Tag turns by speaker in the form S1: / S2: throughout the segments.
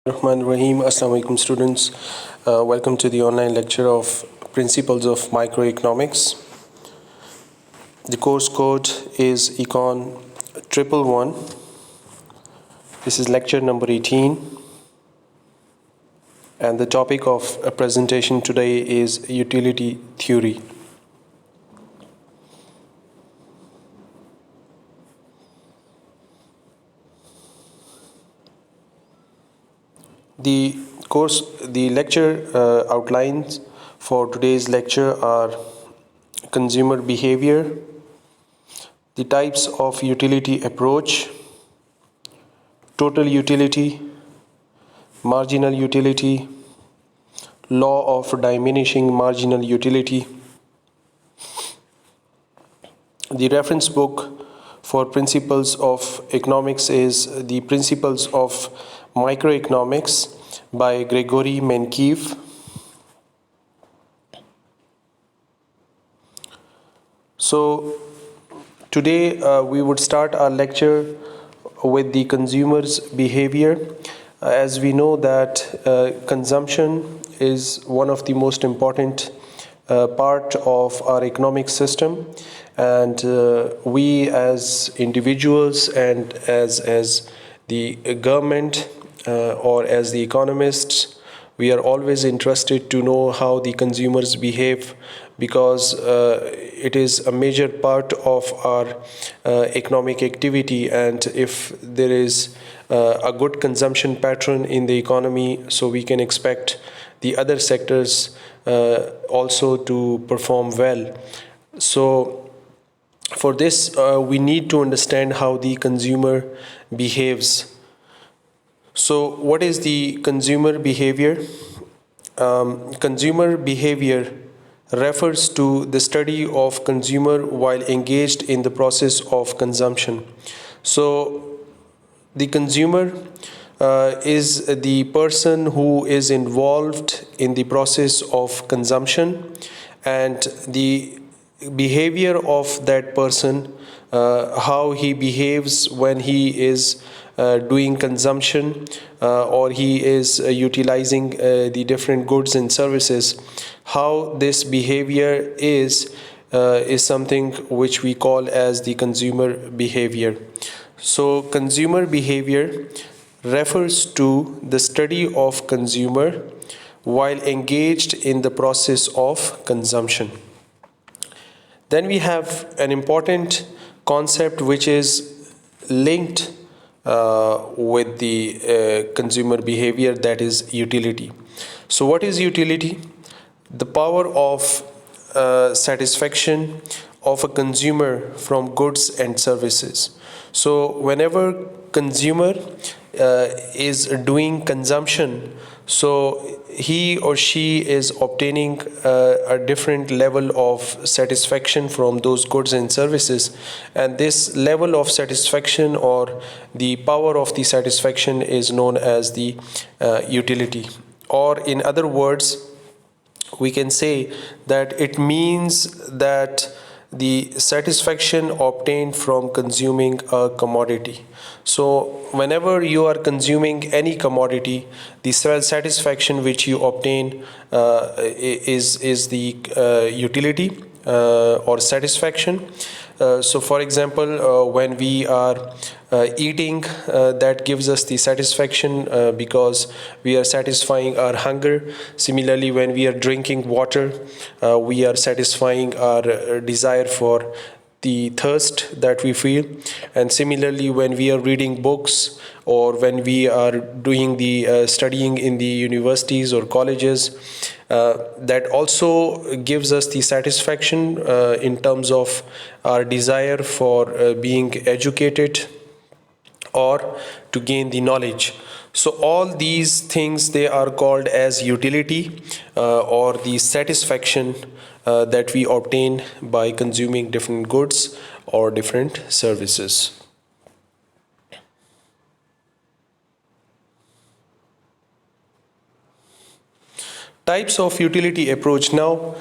S1: Rahman Rahim. Assalamu alaikum students. Welcome to the online lecture of Principles of Microeconomics. The course code is Econ 111. This is lecture number 18. And the topic of a presentation today is utility theory. The lecture outlines for today's lecture are consumer behavior, the types of utility approach, total utility, marginal utility, law of diminishing marginal utility. The reference book for principles of economics is the Principles of Microeconomics by Gregory Menkeev. So today we would start our lecture with the consumer's behavior. As we know that consumption is one of the most important part of our economic system, and we as individuals and as the government or as the economists, we are always interested to know how the consumers behave, because it is a major part of our economic activity. And if there is a good consumption pattern in the economy, so we can expect the other sectors also to perform well. So for this we need to understand how the consumer behaves. So what is the consumer behavior? Consumer behavior refers to the study of consumer while engaged in the process of consumption. So the consumer is the person who is involved in the process of consumption, and the behavior of that person, how he behaves when he is doing consumption or he is utilizing the different goods and services, how this behavior is something which we call as the consumer behavior. So consumer behavior refers to the study of consumer while engaged in the process of consumption. Then we have an important concept which is linked with the consumer behavior, that is utility. So what is utility? The power of satisfaction of a consumer from goods and services. So whenever consumer is doing consumption, so he or she is obtaining a different level of satisfaction from those goods and services, and this level of satisfaction or the power of the satisfaction is known as the utility. Or in other words, we can say that it means that the satisfaction obtained from consuming a commodity. So whenever you are consuming any commodity, the satisfaction which you obtain is the utility or satisfaction. So for example, when we are eating, that gives us the satisfaction because we are satisfying our hunger. Similarly, when we are drinking water, we are satisfying our desire for the thirst that we feel. And similarly, when we are reading books or when we are doing the studying in the universities or colleges, that also gives us the satisfaction in terms of our desire for being educated or to gain the knowledge. So all these things, they are called as utility or the satisfaction that we obtain by consuming different goods or different services. Types of utility approach. Now,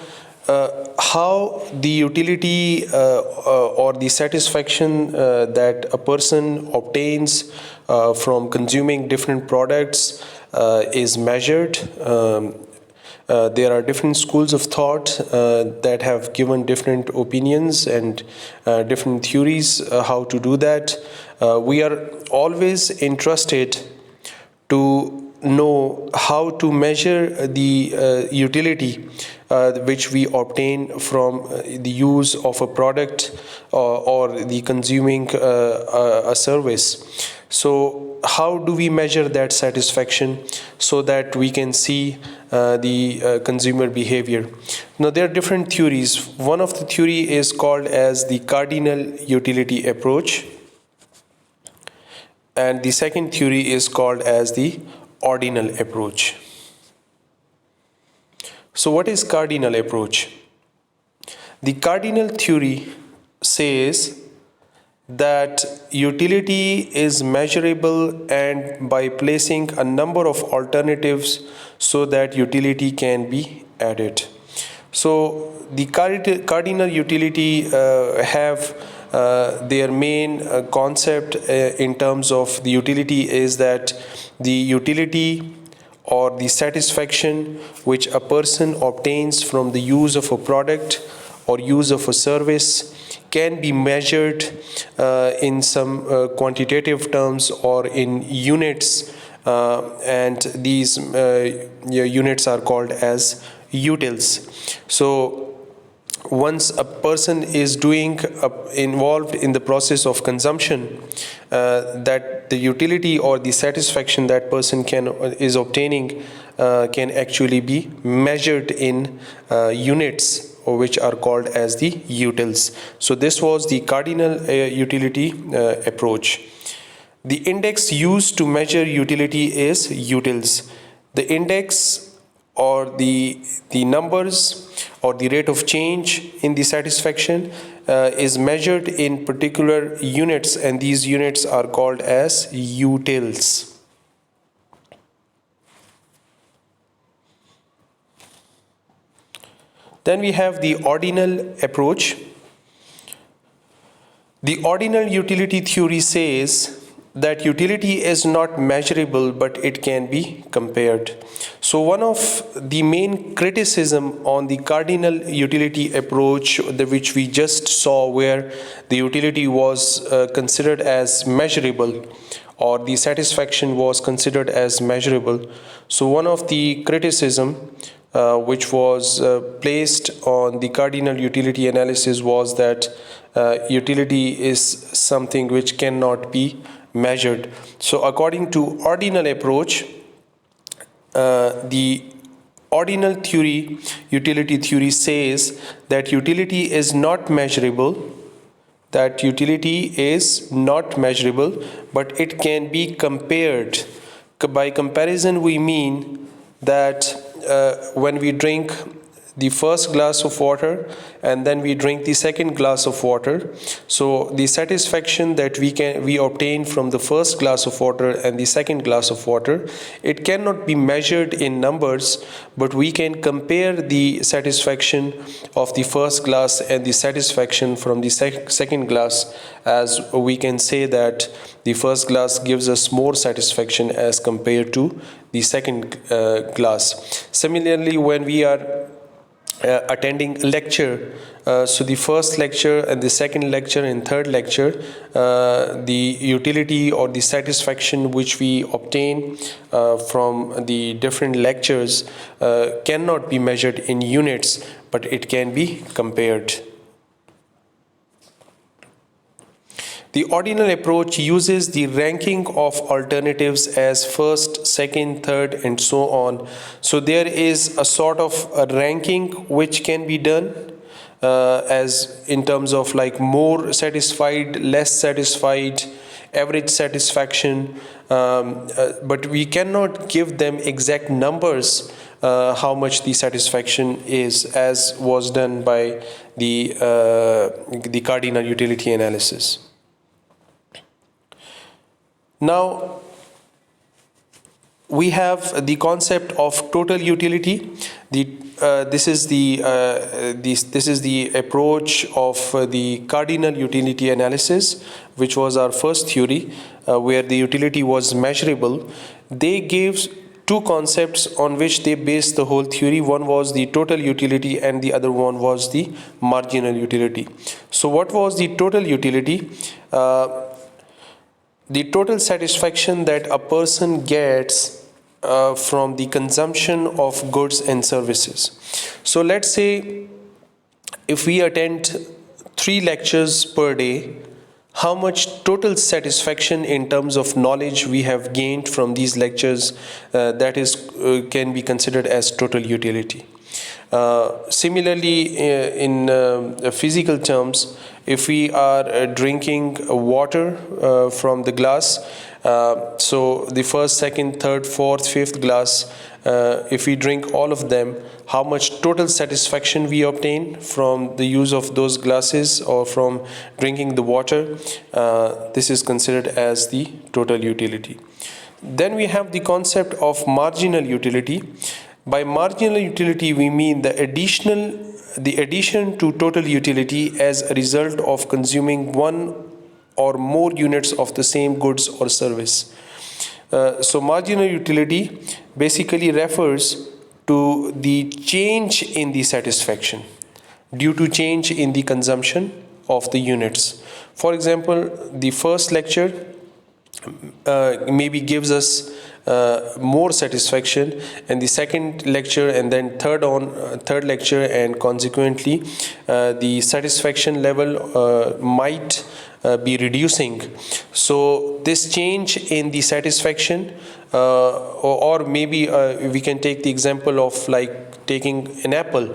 S1: how the utility or the satisfaction that a person obtains from consuming different products is measured. There are different schools of thought that have given different opinions and different theories how to do that. We are always interested to know how to measure the utility which we obtain from the use of a product or the consuming a service. So how do we measure that satisfaction so that we can see the consumer behavior? Now there are different theories. One of the theory is called as the cardinal utility approach, and the second theory is called as the ordinal approach. So what is cardinal approach? The cardinal theory says that utility is measurable and by placing a number of alternatives so that utility can be added. So the cardinal utility have their main concept in terms of the utility is that the utility or the satisfaction which a person obtains from the use of a product or use of a service can be measured in some quantitative terms or in units, and these units are called as utils. So once a person is involved in the process of consumption, that the utility or the satisfaction that person is obtaining can actually be measured in units, which are called as the utils. So this was the cardinal utility approach. The index used to measure utility is utils. The index or the numbers or the rate of change in the satisfaction is measured in particular units, and these units are called as utils. Then we have the ordinal approach. The ordinal utility theory says that utility is not measurable but it can be compared. So one of the main criticism on the cardinal utility approach, which we just saw, where the utility was considered as measurable or the satisfaction was considered as measurable. So one of the criticism which was placed on the cardinal utility analysis was that utility is something which cannot be measured. So according to ordinal approach, the ordinal theory, utility theory says that utility is not measurable, but it can be compared. By comparison, we mean that when we drink the first glass of water and then we drink the second glass of water, so the satisfaction that we obtain from the first glass of water and the second glass of water, it cannot be measured in numbers, but we can compare the satisfaction of the first glass and the satisfaction from the second glass, as we can say that the first glass gives us more satisfaction as compared to the second glass. Similarly, when we are attending a lecture, so the first lecture and the second lecture and third lecture, the utility or the satisfaction which we obtain from the different lectures cannot be measured in units, but it can be compared. The ordinal approach uses the ranking of alternatives as first, second, third, and so on. So there is a sort of a ranking which can be done as in terms of like more satisfied, less satisfied, average satisfaction, but we cannot give them exact numbers how much the satisfaction is, as was done by the cardinal utility analysis. Now, we have the concept of total utility. This is the approach of the cardinal utility analysis, which was our first theory, where the utility was measurable. They gave two concepts on which they based the whole theory. One was the total utility and the other one was the marginal utility. So what was the total utility? The total satisfaction that a person gets from the consumption of goods and services. So let's say if we attend 3 lectures per day, how much total satisfaction in terms of knowledge we have gained from these lectures, that is can be considered as total utility. Similarly, in physical terms, if we are drinking water from the glass, so the first, second, third, fourth, fifth glass, if we drink all of them, how much total satisfaction we obtain from the use of those glasses or from drinking the water, this is considered as the total utility. Then we have the concept of marginal utility. By marginal utility, we mean the addition to total utility as a result of consuming one or more units of the same goods or service. So marginal utility basically refers to the change in the satisfaction due to change in the consumption of the units. For example, the first lecture maybe gives us more satisfaction, and the second lecture and then third lecture, and consequently the satisfaction level might be reducing. So this change in the satisfaction, or maybe we can take the example of like taking an apple.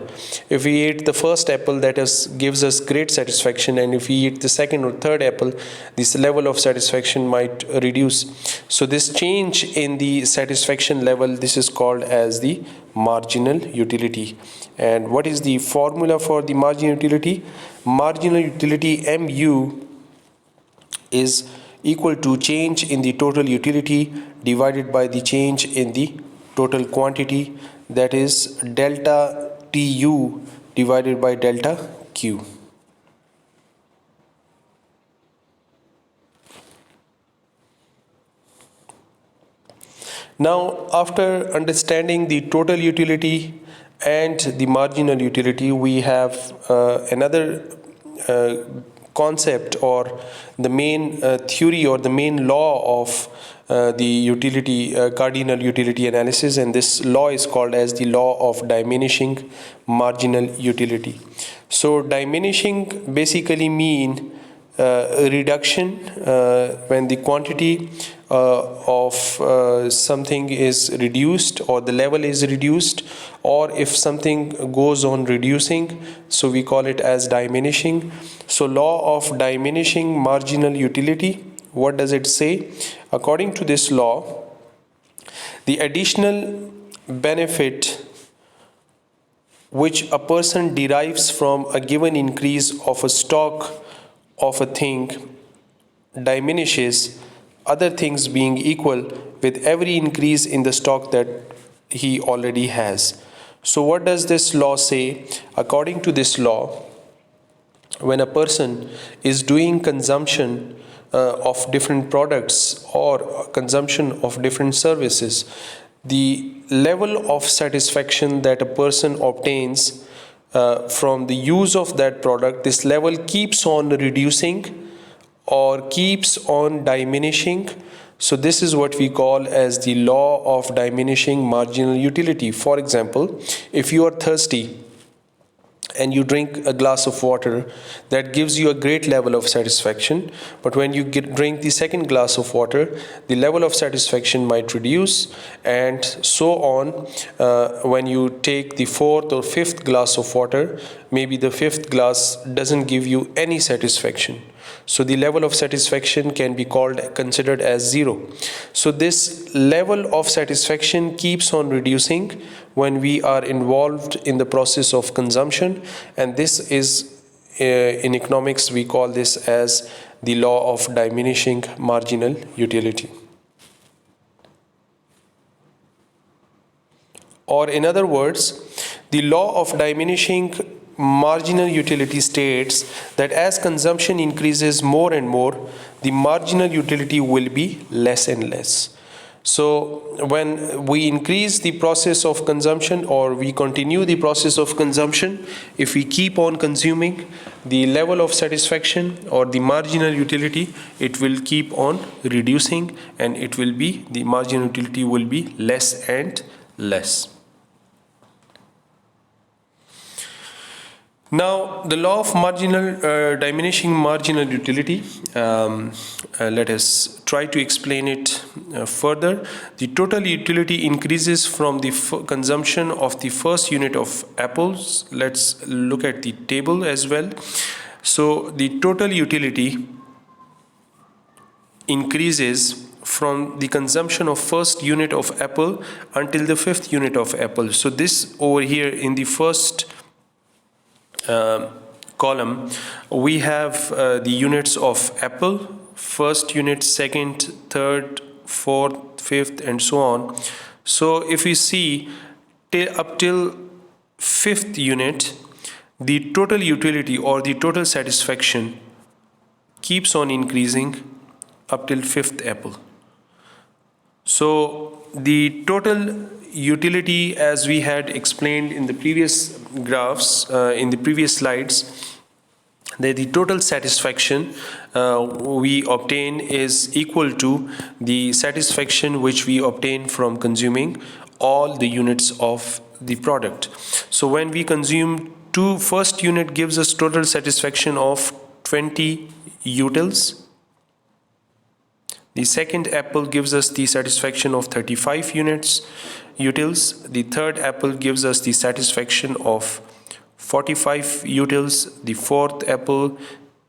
S1: If we eat the first apple, that gives us great satisfaction, and if we eat the second or third apple, this level of satisfaction might reduce. So this change in the satisfaction level, this is called as the marginal utility. And what is the formula for the marginal utility? Marginal utility, MU, is equal to change in the total utility divided by the change in the total quantity, that is delta TU divided by delta Q. Now, after understanding the total utility and the marginal utility, we have another concept, or the main theory, or the main law of the utility, cardinal utility analysis, and this law is called as the law of diminishing marginal utility. So diminishing basically mean a reduction when the quantity of something is reduced, or the level is reduced, or if something goes on reducing, so we call it as diminishing. So law of diminishing marginal utility, what does it say? According to this law, the additional benefit which a person derives from a given increase of a stock of a thing diminishes, other things being equal, with every increase in the stock that he already has. So what does this law say? According to this law, when a person is doing consumption of different products or consumption of different services, the level of satisfaction that a person obtains from the use of that product, this level keeps on reducing or keeps on diminishing. So this is what we call as the law of diminishing marginal utility. For example, if you are thirsty and you drink a glass of water, that gives you a great level of satisfaction, but when you drink the second glass of water, the level of satisfaction might reduce, and so on. When you take the fourth or fifth glass of water, maybe the fifth glass doesn't give you any satisfaction. So the level of satisfaction can be considered as zero. So this level of satisfaction keeps on reducing when we are involved in the process of consumption, and this is in economics we call this as the law of diminishing marginal utility. Or in other words, the law of diminishing marginal utility states that as consumption increases more and more, the marginal utility will be less and less. So when we increase the process of consumption, or we continue the process of consumption, if we keep on consuming, the level of satisfaction or the marginal utility, it will keep on reducing, and the marginal utility will be less and less. Now, the law of diminishing marginal utility, let us try to explain it further. The total utility increases from the consumption of the first unit of apples. Let's look at the table as well. So, the total utility increases from the consumption of first unit of apple until the fifth unit of apple. So, this over here in the first column, we have the units of apple, first unit, second, third, fourth, fifth, and so on. So if we see up till fifth unit, the total utility or the total satisfaction keeps on increasing up till fifth apple. So the total utility, as we had explained in the previous graphs, in the previous slides, that the total satisfaction we obtain is equal to the satisfaction which we obtain from consuming all the units of the product. So when we consume first unit gives us total satisfaction of 20 utils. The second apple gives us the satisfaction of 35 utils. The third apple gives us the satisfaction of 45 utils. The fourth apple,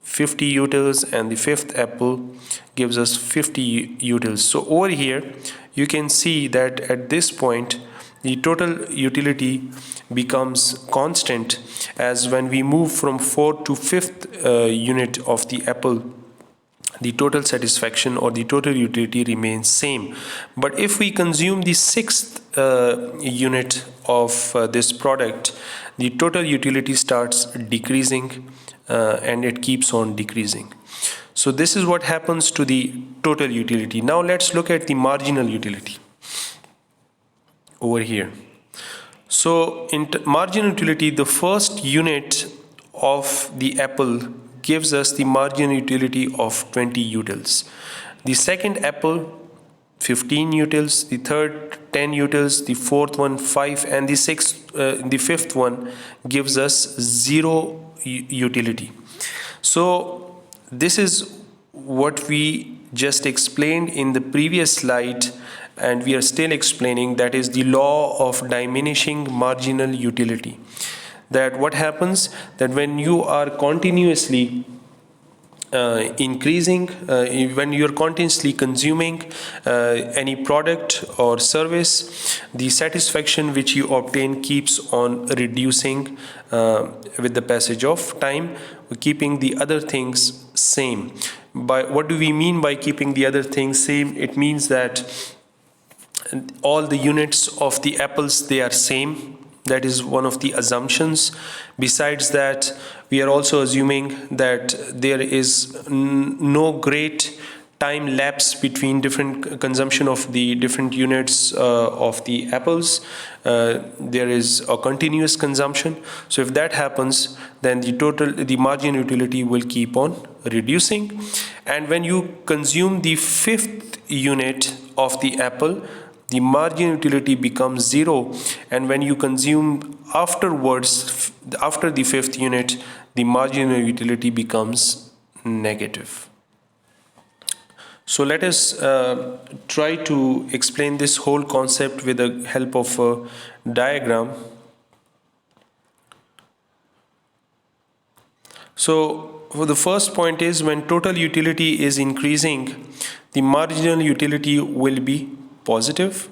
S1: 50 utils, and the fifth apple gives us 50 utils. So over here, you can see that at this point, the total utility becomes constant, as when we move from fourth to fifth unit of the apple, the total satisfaction or the total utility remains same. But if we consume the sixth unit of this product, the total utility starts decreasing and it keeps on decreasing. So this is what happens to the total utility. Now let's look at the marginal utility over here. So in marginal utility, the first unit of the apple gives us the marginal utility of 20 utils. The second apple, 15 utils. The third, 10 utils. The fourth one, 5, and the fifth one gives us 0 utility. So this is what we just explained in the previous slide, and we are still explaining, that is the law of diminishing marginal utility. That what happens, that when you are continuously increasing, when you are continuously consuming any product or service, the satisfaction which you obtain keeps on reducing with the passage of time, keeping the other things same. What do we mean by keeping the other things same? It means that all the units of the apples, they are same. That is one of the assumptions. Besides that, we are also assuming that there is no great time lapse between different consumption of the different units of the apples. There is a continuous consumption. So if that happens, then the marginal utility will keep on reducing. And when you consume the fifth unit of the apple, the marginal utility becomes 0, and when you consume afterwards, after the fifth unit, the marginal utility becomes negative. So let us try to explain this whole concept with the help of a diagram. So for the first point is, when total utility is increasing, the marginal utility will be positive.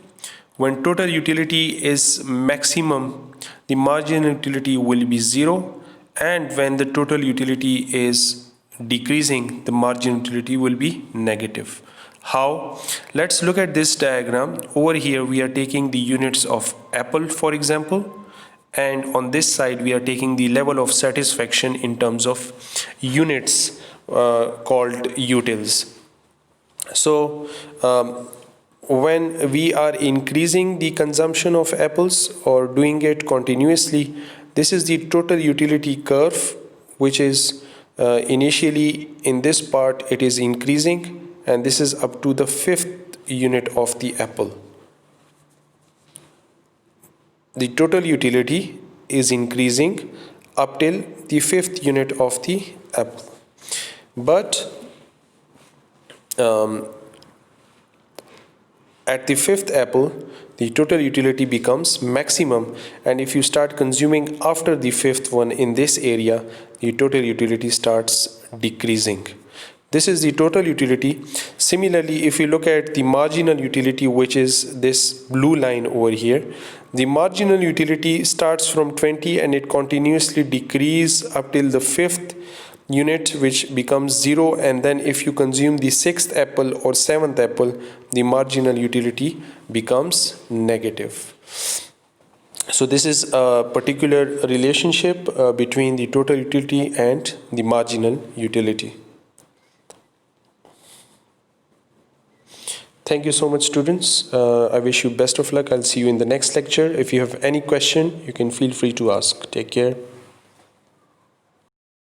S1: When total utility is maximum, the marginal utility will be 0, and when the total utility is decreasing, the marginal utility will be negative. How? Let's look at this diagram. Over here we are taking the units of apple, for example, and on this side we are taking the level of satisfaction in terms of units called utils. So when we are increasing the consumption of apples or doing it continuously, this is the total utility curve, which is initially in this part it is increasing, and this is up to the fifth unit of the apple. The total utility is increasing up till the fifth unit of the apple. But at the fifth apple, the total utility becomes maximum, and if you start consuming after the fifth one in this area, the total utility starts decreasing. This is the total utility. Similarly, if you look at the marginal utility, which is this blue line over here, the marginal utility starts from 20 and it continuously decreases up till the fifth unit, which becomes 0, and then if you consume the sixth apple or seventh apple, the marginal utility becomes negative. So this is a particular relationship between the total utility and the marginal utility. Thank you so much, students. I wish you best of luck. I'll see you in the next lecture. If you have any question, you can feel free to ask. Take care.